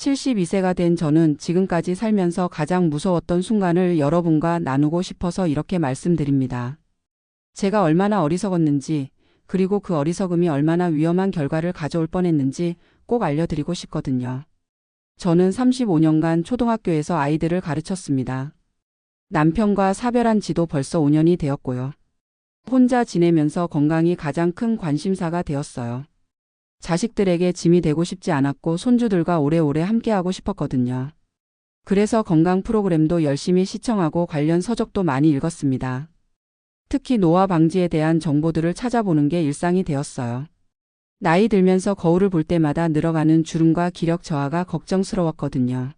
72세가 된 저는 지금까지 살면서 가장 무서웠던 순간을 여러분과 나누고 싶어서 이렇게 말씀드립니다. 제가 얼마나 어리석었는지, 그리고 그 어리석음이 얼마나 위험한 결과를 가져올 뻔했는지 꼭 알려드리고 싶거든요. 저는 35년간 초등학교에서 아이들을 가르쳤습니다. 남편과 사별한 지도 벌써 5년이 되었고요. 혼자 지내면서 건강이 가장 큰 관심사가 되었어요. 자식들에게 짐이 되고 싶지 않았고 손주들과 오래오래 함께하고 싶었거든요. 그래서 건강 프로그램도 열심히 시청하고 관련 서적도 많이 읽었습니다. 특히 노화 방지에 대한 정보들을 찾아보는 게 일상이 되었어요. 나이 들면서 거울을 볼 때마다 늘어가는 주름과 기력 저하가 걱정스러웠거든요.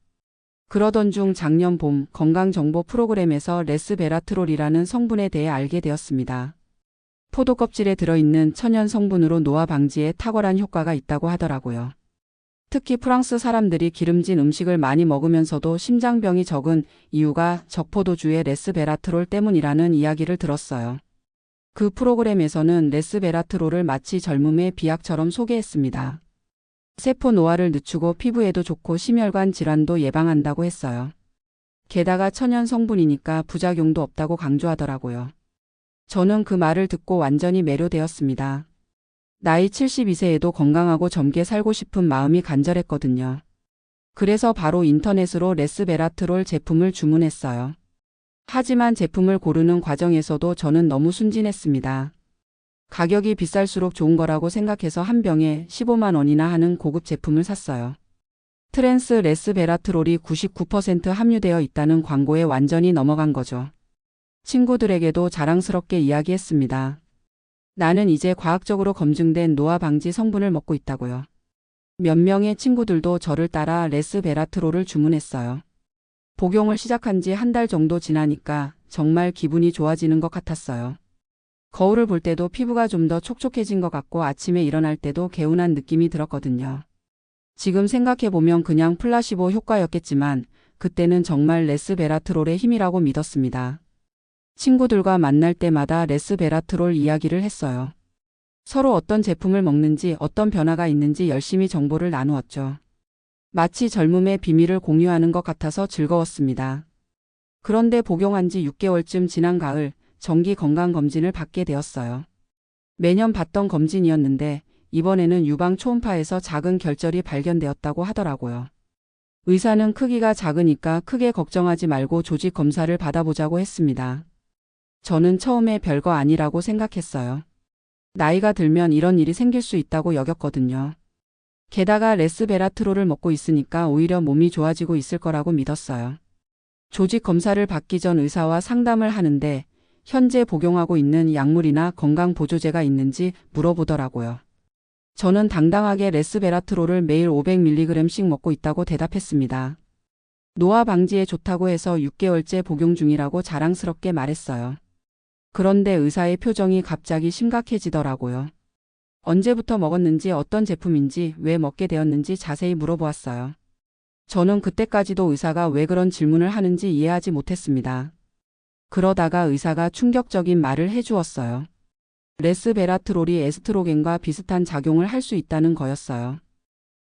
그러던 중 작년 봄 건강정보 프로그램에서 레스베라트롤이라는 성분에 대해 알게 되었습니다. 포도 껍질에 들어있는 천연 성분으로 노화 방지에 탁월한 효과가 있다고 하더라고요. 특히 프랑스 사람들이 기름진 음식을 많이 먹으면서도 심장병이 적은 이유가 적포도주의 레스베라트롤 때문이라는 이야기를 들었어요. 그 프로그램에서는 레스베라트롤을 마치 젊음의 비약처럼 소개했습니다. 세포 노화를 늦추고 피부에도 좋고 심혈관 질환도 예방한다고 했어요. 게다가 천연 성분이니까 부작용도 없다고 강조하더라고요. 저는 그 말을 듣고 완전히 매료되었습니다. 나이 72세에도 건강하고 젊게 살고 싶은 마음이 간절했거든요. 그래서 바로 인터넷으로 레스베라트롤 제품을 주문했어요. 하지만 제품을 고르는 과정에서도 저는 너무 순진했습니다. 가격이 비쌀수록 좋은 거라고 생각해서 한 병에 15만 원이나 하는 고급 제품을 샀어요. 트랜스 레스베라트롤이 99% 함유되어 있다는 광고에 완전히 넘어간 거죠. 친구들에게도 자랑스럽게 이야기했습니다. 나는 이제 과학적으로 검증된 노화 방지 성분을 먹고 있다고요. 몇 명의 친구들도 저를 따라 레스베라트롤을 주문했어요. 복용을 시작한 지 한 달 정도 지나니까 정말 기분이 좋아지는 것 같았어요. 거울을 볼 때도 피부가 좀 더 촉촉해진 것 같고 아침에 일어날 때도 개운한 느낌이 들었거든요. 지금 생각해보면 그냥 플라시보 효과였겠지만 그때는 정말 레스베라트롤의 힘이라고 믿었습니다. 친구들과 만날 때마다 레스베라트롤 이야기를 했어요. 서로 어떤 제품을 먹는지 어떤 변화가 있는지 열심히 정보를 나누었죠. 마치 젊음의 비밀을 공유하는 것 같아서 즐거웠습니다. 그런데 복용한 지 6개월쯤 지난 가을 정기 건강검진을 받게 되었어요. 매년 받던 검진이었는데 이번에는 유방 초음파에서 작은 결절이 발견되었다고 하더라고요. 의사는 크기가 작으니까 크게 걱정하지 말고 조직 검사를 받아보자고 했습니다. 저는 처음에 별거 아니라고 생각했어요. 나이가 들면 이런 일이 생길 수 있다고 여겼거든요. 게다가 레스베라트롤을 먹고 있으니까 오히려 몸이 좋아지고 있을 거라고 믿었어요. 조직 검사를 받기 전 의사와 상담을 하는데 현재 복용하고 있는 약물이나 건강보조제가 있는지 물어보더라고요. 저는 당당하게 레스베라트롤을 매일 500mg씩 먹고 있다고 대답했습니다. 노화 방지에 좋다고 해서 6개월째 복용 중이라고 자랑스럽게 말했어요. 그런데 의사의 표정이 갑자기 심각해지더라고요. 언제부터 먹었는지 어떤 제품인지 왜 먹게 되었는지 자세히 물어보았어요. 저는 그때까지도 의사가 왜 그런 질문을 하는지 이해하지 못했습니다. 그러다가 의사가 충격적인 말을 해주었어요. 레스베라트롤이 에스트로겐과 비슷한 작용을 할 수 있다는 거였어요.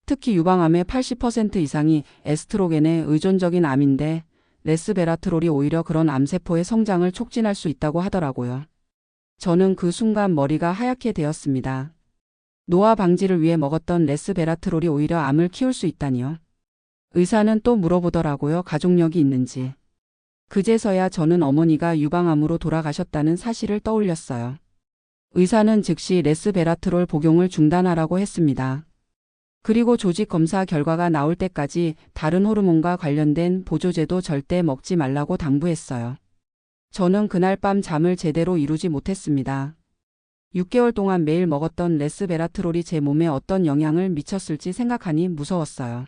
특히 유방암의 80% 이상이 에스트로겐에 의존적인 암인데 레스베라트롤이 오히려 그런 암세포의 성장을 촉진할 수 있다고 하더라고요. 저는 그 순간 머리가 하얗게 되었습니다. 노화 방지를 위해 먹었던 레스베라트롤이 오히려 암을 키울 수 있다니요. 의사는 또 물어보더라고요. 가족력이 있는지. 그제서야 저는 어머니가 유방암으로 돌아가셨다는 사실을 떠올렸어요. 의사는 즉시 레스베라트롤 복용을 중단하라고 했습니다. 그리고 조직 검사 결과가 나올 때까지 다른 호르몬과 관련된 보조제도 절대 먹지 말라고 당부했어요. 저는 그날 밤 잠을 제대로 이루지 못했습니다. 6개월 동안 매일 먹었던 레스베라트롤이 제 몸에 어떤 영향을 미쳤을지 생각하니 무서웠어요.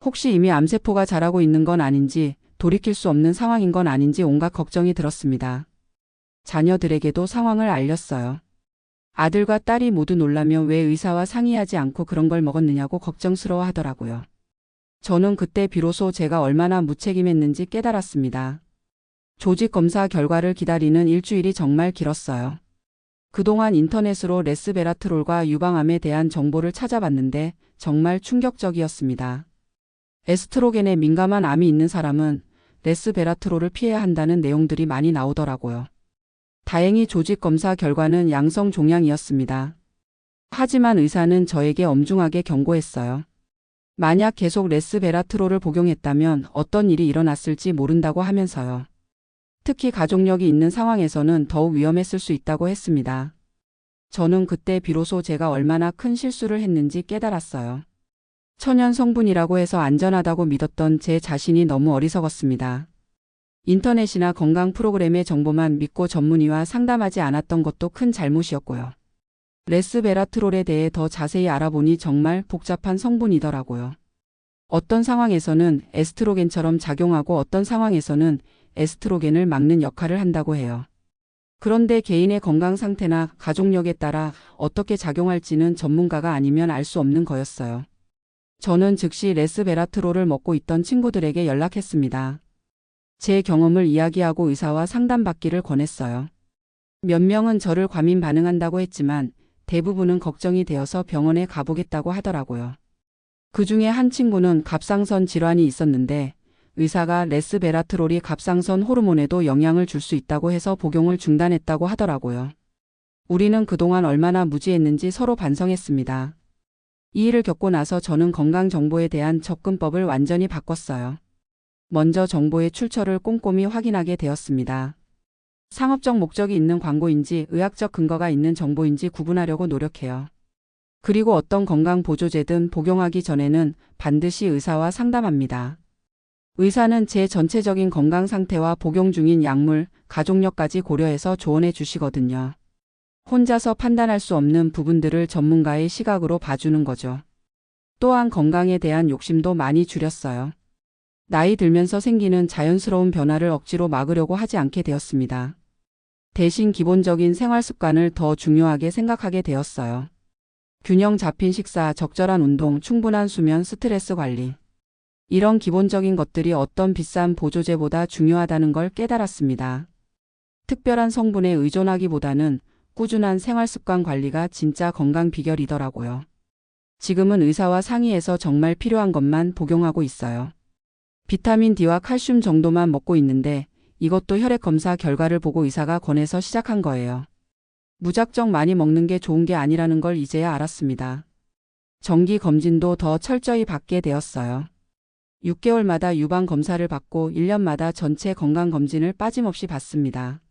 혹시 이미 암세포가 자라고 있는 건 아닌지, 돌이킬 수 없는 상황인 건 아닌지 온갖 걱정이 들었습니다. 자녀들에게도 상황을 알렸어요. 아들과 딸이 모두 놀라며 왜 의사와 상의하지 않고 그런 걸 먹었느냐고 걱정스러워 하더라고요. 저는 그때 비로소 제가 얼마나 무책임했는지 깨달았습니다. 조직 검사 결과를 기다리는 일주일이 정말 길었어요. 그동안 인터넷으로 레스베라트롤과 유방암에 대한 정보를 찾아봤는데 정말 충격적이었습니다. 에스트로겐에 민감한 암이 있는 사람은 레스베라트롤을 피해야 한다는 내용들이 많이 나오더라고요. 다행히 조직 검사 결과는 양성 종양이었습니다. 하지만 의사는 저에게 엄중하게 경고했어요. 만약 계속 레스베라트롤을 복용했다면 어떤 일이 일어났을지 모른다고 하면서요. 특히 가족력이 있는 상황에서는 더욱 위험했을 수 있다고 했습니다. 저는 그때 비로소 제가 얼마나 큰 실수를 했는지 깨달았어요. 천연 성분이라고 해서 안전하다고 믿었던 제 자신이 너무 어리석었습니다. 인터넷이나 건강 프로그램의 정보만 믿고 전문의와 상담하지 않았던 것도 큰 잘못이었고요. 레스베라트롤에 대해 더 자세히 알아보니 정말 복잡한 성분이더라고요. 어떤 상황에서는 에스트로겐처럼 작용하고 어떤 상황에서는 에스트로겐을 막는 역할을 한다고 해요. 그런데 개인의 건강 상태나 가족력에 따라 어떻게 작용할지는 전문가가 아니면 알 수 없는 거였어요. 저는 즉시 레스베라트롤을 먹고 있던 친구들에게 연락했습니다. 제 경험을 이야기하고 의사와 상담받기를 권했어요. 몇 명은 저를 과민 반응한다고 했지만 대부분은 걱정이 되어서 병원에 가보겠다고 하더라고요. 그 중에 한 친구는 갑상선 질환이 있었는데 의사가 레스베라트롤이 갑상선 호르몬에도 영향을 줄 수 있다고 해서 복용을 중단했다고 하더라고요. 우리는 그동안 얼마나 무지했는지 서로 반성했습니다. 이 일을 겪고 나서 저는 건강 정보에 대한 접근법을 완전히 바꿨어요. 먼저 정보의 출처를 꼼꼼히 확인하게 되었습니다. 상업적 목적이 있는 광고인지 의학적 근거가 있는 정보인지 구분하려고 노력해요. 그리고 어떤 건강 보조제든 복용하기 전에는 반드시 의사와 상담합니다. 의사는 제 전체적인 건강 상태와 복용 중인 약물, 가족력까지 고려해서 조언해 주시거든요. 혼자서 판단할 수 없는 부분들을 전문가의 시각으로 봐주는 거죠. 또한 건강에 대한 욕심도 많이 줄였어요. 나이 들면서 생기는 자연스러운 변화를 억지로 막으려고 하지 않게 되었습니다. 대신 기본적인 생활 습관을 더 중요하게 생각하게 되었어요. 균형 잡힌 식사, 적절한 운동, 충분한 수면, 스트레스 관리. 이런 기본적인 것들이 어떤 비싼 보조제보다 중요하다는 걸 깨달았습니다. 특별한 성분에 의존하기보다는 꾸준한 생활 습관 관리가 진짜 건강 비결이더라고요. 지금은 의사와 상의해서 정말 필요한 것만 복용하고 있어요. 비타민 D와 칼슘 정도만 먹고 있는데 이것도 혈액 검사 결과를 보고 의사가 권해서 시작한 거예요. 무작정 많이 먹는 게 좋은 게 아니라는 걸 이제야 알았습니다. 정기 검진도 더 철저히 받게 되었어요. 6개월마다 유방 검사를 받고 1년마다 전체 건강 검진을 빠짐없이 받습니다.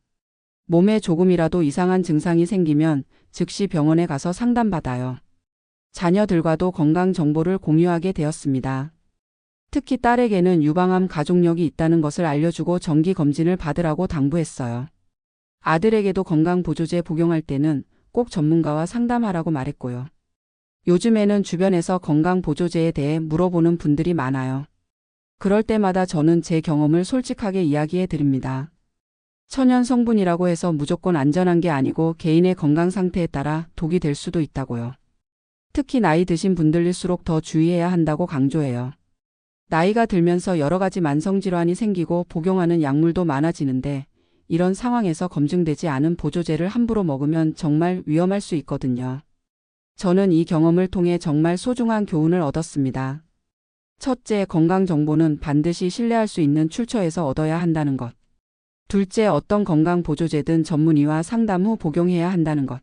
몸에 조금이라도 이상한 증상이 생기면 즉시 병원에 가서 상담받아요. 자녀들과도 건강 정보를 공유하게 되었습니다. 특히 딸에게는 유방암 가족력이 있다는 것을 알려주고 정기 검진을 받으라고 당부했어요. 아들에게도 건강 보조제 복용할 때는 꼭 전문가와 상담하라고 말했고요. 요즘에는 주변에서 건강 보조제에 대해 물어보는 분들이 많아요. 그럴 때마다 저는 제 경험을 솔직하게 이야기해 드립니다. 천연 성분이라고 해서 무조건 안전한 게 아니고 개인의 건강 상태에 따라 독이 될 수도 있다고요. 특히 나이 드신 분들일수록 더 주의해야 한다고 강조해요. 나이가 들면서 여러 가지 만성질환이 생기고 복용하는 약물도 많아지는데 이런 상황에서 검증되지 않은 보조제를 함부로 먹으면 정말 위험할 수 있거든요. 저는 이 경험을 통해 정말 소중한 교훈을 얻었습니다. 첫째, 건강 정보는 반드시 신뢰할 수 있는 출처에서 얻어야 한다는 것. 둘째, 어떤 건강 보조제든 전문의와 상담 후 복용해야 한다는 것.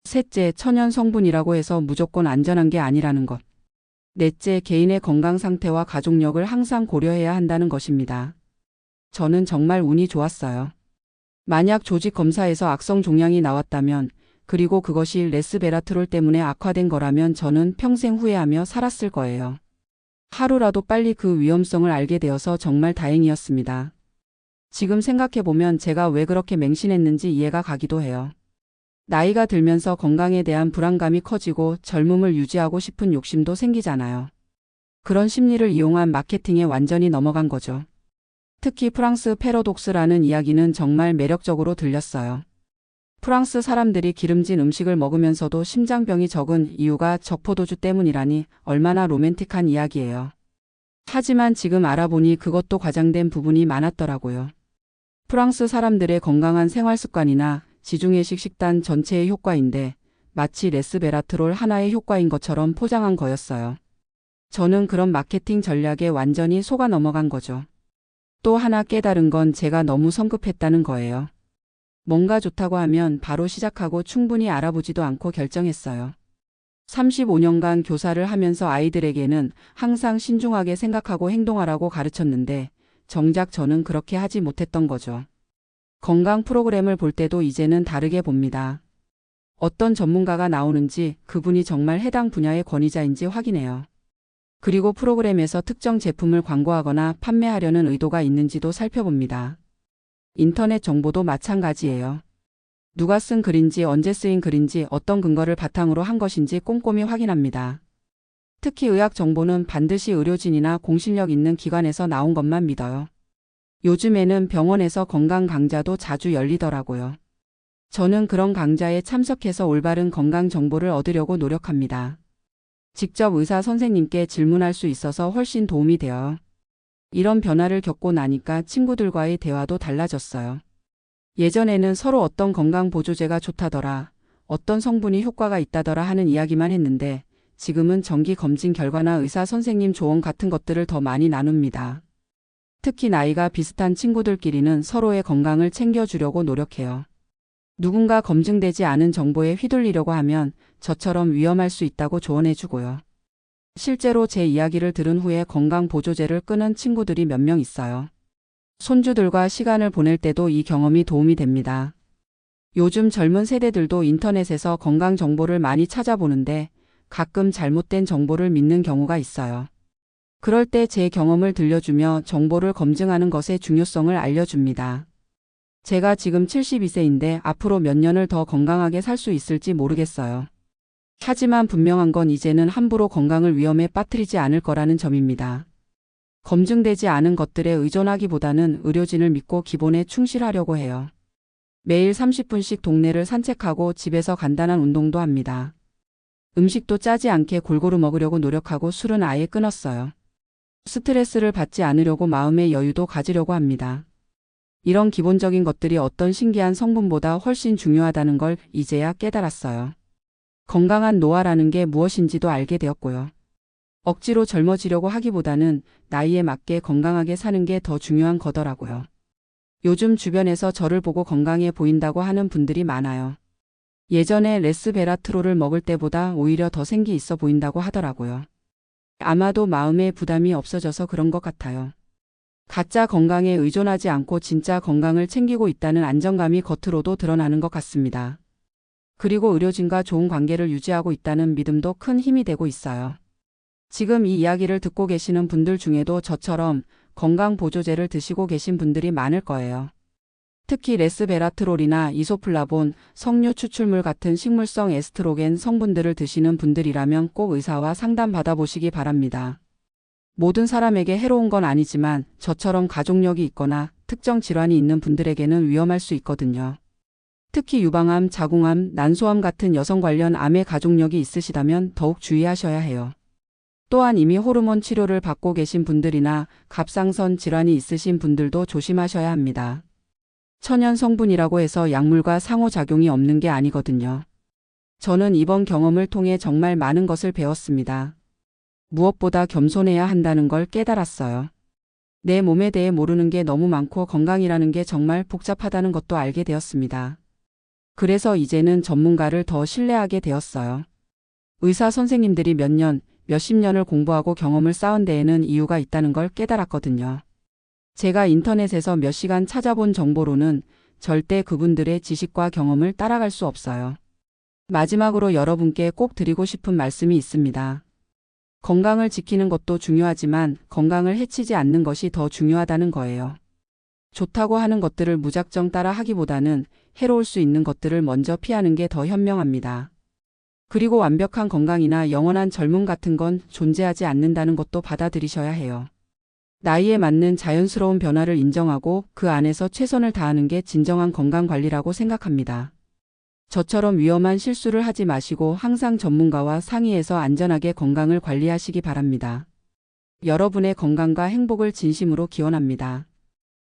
셋째, 천연 성분이라고 해서 무조건 안전한 게 아니라는 것. 넷째, 개인의 건강 상태와 가족력을 항상 고려해야 한다는 것입니다. 저는 정말 운이 좋았어요. 만약 조직 검사에서 악성 종양이 나왔다면, 그리고 그것이 레스베라트롤 때문에 악화된 거라면 저는 평생 후회하며 살았을 거예요. 하루라도 빨리 그 위험성을 알게 되어서 정말 다행이었습니다. 지금 생각해보면 제가 왜 그렇게 맹신했는지 이해가 가기도 해요. 나이가 들면서 건강에 대한 불안감이 커지고 젊음을 유지하고 싶은 욕심도 생기잖아요. 그런 심리를 이용한 마케팅에 완전히 넘어간 거죠. 특히 프랑스 패러독스라는 이야기는 정말 매력적으로 들렸어요. 프랑스 사람들이 기름진 음식을 먹으면서도 심장병이 적은 이유가 적포도주 때문이라니 얼마나 로맨틱한 이야기예요. 하지만 지금 알아보니 그것도 과장된 부분이 많았더라고요. 프랑스 사람들의 건강한 생활 습관이나 지중해식 식단 전체의 효과인데 마치 레스베라트롤 하나의 효과인 것처럼 포장한 거였어요. 저는 그런 마케팅 전략에 완전히 속아 넘어간 거죠. 또 하나 깨달은 건 제가 너무 성급했다는 거예요. 뭔가 좋다고 하면 바로 시작하고 충분히 알아보지도 않고 결정했어요. 35년간 교사를 하면서 아이들에게는 항상 신중하게 생각하고 행동하라고 가르쳤는데 정작 저는 그렇게 하지 못했던 거죠. 건강 프로그램을 볼 때도 이제는 다르게 봅니다. 어떤 전문가가 나오는지 그분이 정말 해당 분야의 권위자인지 확인해요. 그리고 프로그램에서 특정 제품을 광고하거나 판매하려는 의도가 있는지도 살펴봅니다. 인터넷 정보도 마찬가지예요. 누가 쓴 글인지 언제 쓰인 글인지 어떤 근거를 바탕으로 한 것인지 꼼꼼히 확인합니다. 특히 의학 정보는 반드시 의료진이나 공신력 있는 기관에서 나온 것만 믿어요. 요즘에는 병원에서 건강 강좌도 자주 열리더라고요. 저는 그런 강좌에 참석해서 올바른 건강 정보를 얻으려고 노력합니다. 직접 의사 선생님께 질문할 수 있어서 훨씬 도움이 돼요. 이런 변화를 겪고 나니까 친구들과의 대화도 달라졌어요. 예전에는 서로 어떤 건강 보조제가 좋다더라, 어떤 성분이 효과가 있다더라 하는 이야기만 했는데 지금은 정기 검진 결과나 의사 선생님 조언 같은 것들을 더 많이 나눕니다. 특히 나이가 비슷한 친구들끼리는 서로의 건강을 챙겨주려고 노력해요. 누군가 검증되지 않은 정보에 휘둘리려고 하면 저처럼 위험할 수 있다고 조언해주고요. 실제로 제 이야기를 들은 후에 건강 보조제를 끊은 친구들이 몇 명 있어요. 손주들과 시간을 보낼 때도 이 경험이 도움이 됩니다. 요즘 젊은 세대들도 인터넷에서 건강 정보를 많이 찾아보는데 가끔 잘못된 정보를 믿는 경우가 있어요. 그럴 때 제 경험을 들려주며 정보를 검증하는 것의 중요성을 알려줍니다. 제가 지금 72세인데 앞으로 몇 년을 더 건강하게 살 수 있을지 모르겠어요. 하지만 분명한 건 이제는 함부로 건강을 위험에 빠뜨리지 않을 거라는 점입니다. 검증되지 않은 것들에 의존하기보다는 의료진을 믿고 기본에 충실하려고 해요. 매일 30분씩 동네를 산책하고 집에서 간단한 운동도 합니다. 음식도 짜지 않게 골고루 먹으려고 노력하고 술은 아예 끊었어요. 스트레스를 받지 않으려고 마음의 여유도 가지려고 합니다. 이런 기본적인 것들이 어떤 신기한 성분보다 훨씬 중요하다는 걸 이제야 깨달았어요. 건강한 노화라는 게 무엇인지도 알게 되었고요. 억지로 젊어지려고 하기보다는 나이에 맞게 건강하게 사는 게 더 중요한 거더라고요. 요즘 주변에서 저를 보고 건강해 보인다고 하는 분들이 많아요. 예전에 레스베라트롤을 먹을 때보다 오히려 더 생기 있어 보인다고 하더라고요. 아마도 마음의 부담이 없어져서 그런 것 같아요. 가짜 건강에 의존하지 않고 진짜 건강을 챙기고 있다는 안정감이 겉으로도 드러나는 것 같습니다. 그리고 의료진과 좋은 관계를 유지하고 있다는 믿음도 큰 힘이 되고 있어요. 지금 이 이야기를 듣고 계시는 분들 중에도 저처럼 건강 보조제를 드시고 계신 분들이 많을 거예요. 특히 레스베라트롤이나 이소플라본, 석류 추출물 같은 식물성 에스트로겐 성분들을 드시는 분들이라면 꼭 의사와 상담 받아보시기 바랍니다. 모든 사람에게 해로운 건 아니지만 저처럼 가족력이 있거나 특정 질환이 있는 분들에게는 위험할 수 있거든요. 특히 유방암, 자궁암, 난소암 같은 여성 관련 암의 가족력이 있으시다면 더욱 주의하셔야 해요. 또한 이미 호르몬 치료를 받고 계신 분들이나 갑상선 질환이 있으신 분들도 조심하셔야 합니다. 천연 성분이라고 해서 약물과 상호작용이 없는 게 아니거든요. 저는 이번 경험을 통해 정말 많은 것을 배웠습니다. 무엇보다 겸손해야 한다는 걸 깨달았어요. 내 몸에 대해 모르는 게 너무 많고 건강이라는 게 정말 복잡하다는 것도 알게 되었습니다. 그래서 이제는 전문가를 더 신뢰하게 되었어요. 의사 선생님들이 몇 년, 몇십 년을 공부하고 경험을 쌓은 데에는 이유가 있다는 걸 깨달았거든요. 제가 인터넷에서 몇 시간 찾아본 정보로는 절대 그분들의 지식과 경험을 따라갈 수 없어요. 마지막으로 여러분께 꼭 드리고 싶은 말씀이 있습니다. 건강을 지키는 것도 중요하지만 건강을 해치지 않는 것이 더 중요하다는 거예요. 좋다고 하는 것들을 무작정 따라 하기보다는 해로울 수 있는 것들을 먼저 피하는 게 더 현명합니다. 그리고 완벽한 건강이나 영원한 젊음 같은 건 존재하지 않는다는 것도 받아들이셔야 해요. 나이에 맞는 자연스러운 변화를 인정하고 그 안에서 최선을 다하는 게 진정한 건강관리라고 생각합니다. 저처럼 위험한 실수를 하지 마시고 항상 전문가와 상의해서 안전하게 건강을 관리하시기 바랍니다. 여러분의 건강과 행복을 진심으로 기원합니다.